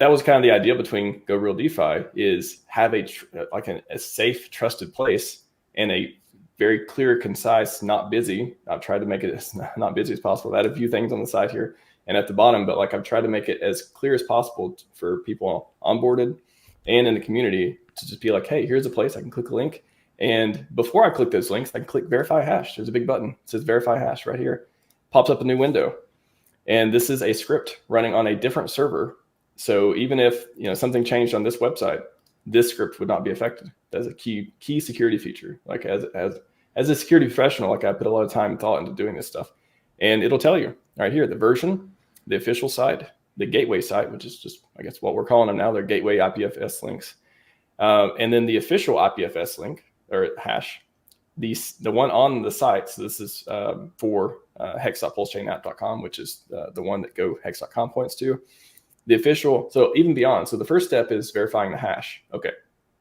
that was kind of the idea between Go Real DeFi, is have a safe, trusted place and a very clear, concise, not busy. I've tried to make it as not busy as possible. I had a few things on the side here and at the bottom, but like I've tried to make it as clear as possible for people onboarded and in the community to just be like, hey, here's a place I can click a link. And before I click those links, I can click verify hash. There's a big button. It says verify hash right here. Pops up a new window. And this is a script running on a different server. So even if something changed on this website, this script would not be affected. That's a key security feature. Like as a security professional, like I put a lot of time and thought into doing this stuff. And it'll tell you right here, the version, the official site, the gateway site, which is just, I guess, what we're calling them now. They're gateway IPFS links. And then the official IPFS link or hash, the one on the site. So this is for hex.pulsechainapp.com, which is the one that go hex.com points to. The official, so even beyond. So the first step is verifying the hash. Okay,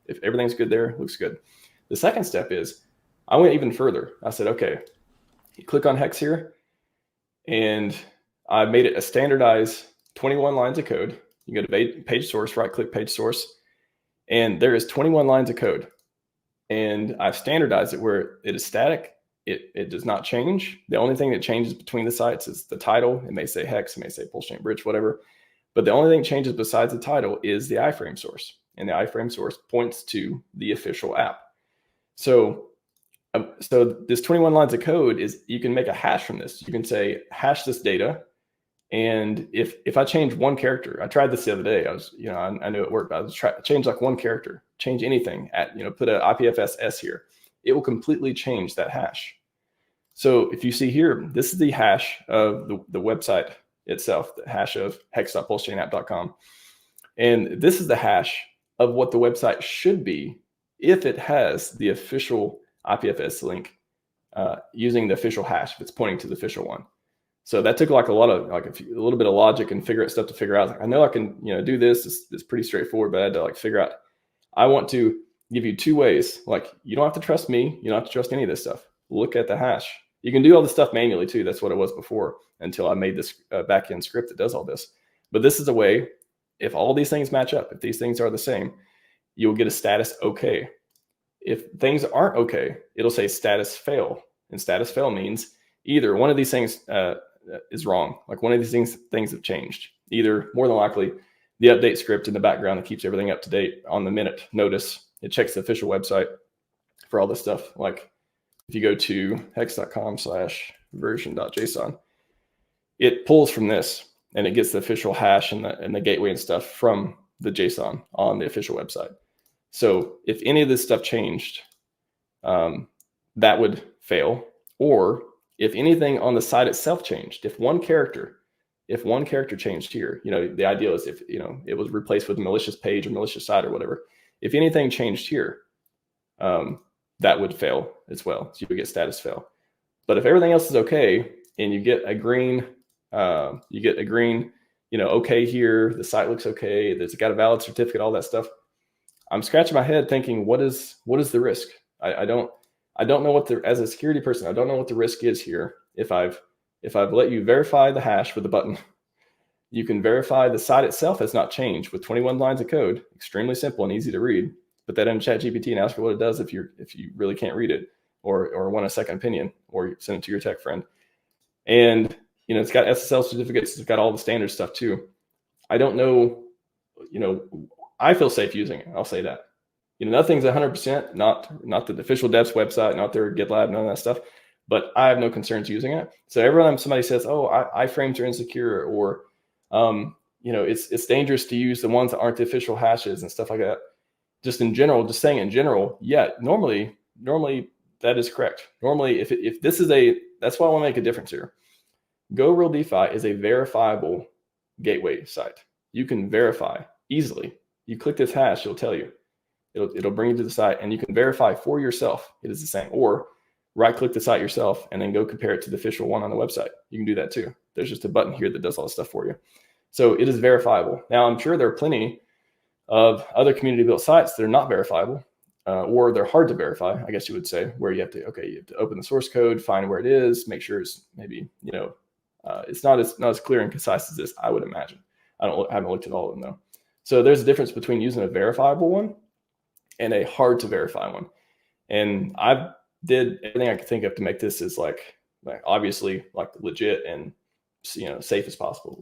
if everything's good there, looks good. The second step is, I went even further. I said, okay, you click on Hex here, and I made it a standardized 21 lines of code. You go to page source, right click page source, and there is 21 lines of code. And I've standardized it where it is static. It does not change. The only thing that changes between the sites is the title. It may say Hex, it may say PulseChain Bridge, whatever. But the only thing that changes besides the title is the iframe source. And the iframe source points to the official app. So this 21 lines of code is, you can make a hash from this. You can say, hash this data. And if I change one character, I tried this the other day. I knew it worked. I was trying to change like one character, change anything put an IPFS S here. It will completely change that hash. So if you see here, this is the hash of the website itself, the hash of hex.pulsechainapp.com. And this is the hash of what the website should be if it has the official IPFS link using the official hash, if it's pointing to the official one. So that took like a little bit of logic and stuff to figure out. I know I can do this. It's pretty straightforward, but I had to figure out. I want to give you two ways. Like, you don't have to trust me. You don't have to trust any of this stuff. Look at the hash. You can do all this stuff manually too. That's what it was before, until I made this backend script that does all this. But this is a way, if all these things match up, if these things are the same, you'll get a status okay. If things aren't okay, it'll say status fail. And status fail means either one of these things is wrong. Like one of these things have changed. Either, more than likely, the update script in the background that keeps everything up to date on the minute notice, it checks the official website for all this stuff. Like if you go to hex.com/version.json, it pulls from this and it gets the official hash and the gateway and stuff from the JSON on the official website. So if any of this stuff changed, that would fail. Or if anything on the site itself changed, if one character changed here, the ideal is if, it was replaced with a malicious page or malicious site or whatever. If anything changed here, that would fail as well. So you would get status fail. But if everything else is okay and you get a green, okay here, the site looks okay, it's got a valid certificate, all that stuff, I'm scratching my head thinking, what is the risk? I don't know as a security person, I don't know what the risk is here. If I've let you verify the hash with the button, you can verify the site itself has not changed with 21 lines of code, extremely simple and easy to read. Put that in ChatGPT and ask her what it does if you really can't read it or want a second opinion, or send it to your tech friend. And it's got SSL certificates, it's got all the standard stuff too. I don't know, I feel safe using it. I'll say that. Nothing's 100%, not the official dev's website, not their GitLab, none of that stuff. But I have no concerns using it. So every time somebody says, "Oh, iframes are insecure," or it's dangerous to use the ones that aren't the official hashes and stuff like that. Just in general, just saying in general, yeah, normally that is correct. Normally, if this is that's why I want to make a difference here. Go Real DeFi is a verifiable gateway site. You can verify easily. You click this hash, it'll tell you. It'll bring you to the site, and you can verify for yourself. It is the same. Or right-click the site yourself and then go compare it to the official one on the website. You can do that too. There's just a button here that does all the stuff for you. So it is verifiable. Now, I'm sure there are plenty of other community-built sites that are not verifiable, or they're hard to verify, I guess you would say, where you have to open the source code, find where it is, make sure it's maybe, it's not as clear and concise as this, I would imagine. I haven't looked at all of them though. So there's a difference between using a verifiable one and a hard to verify one. And I did everything I could think of to make this as like obviously like legit and, you know, safe as possible.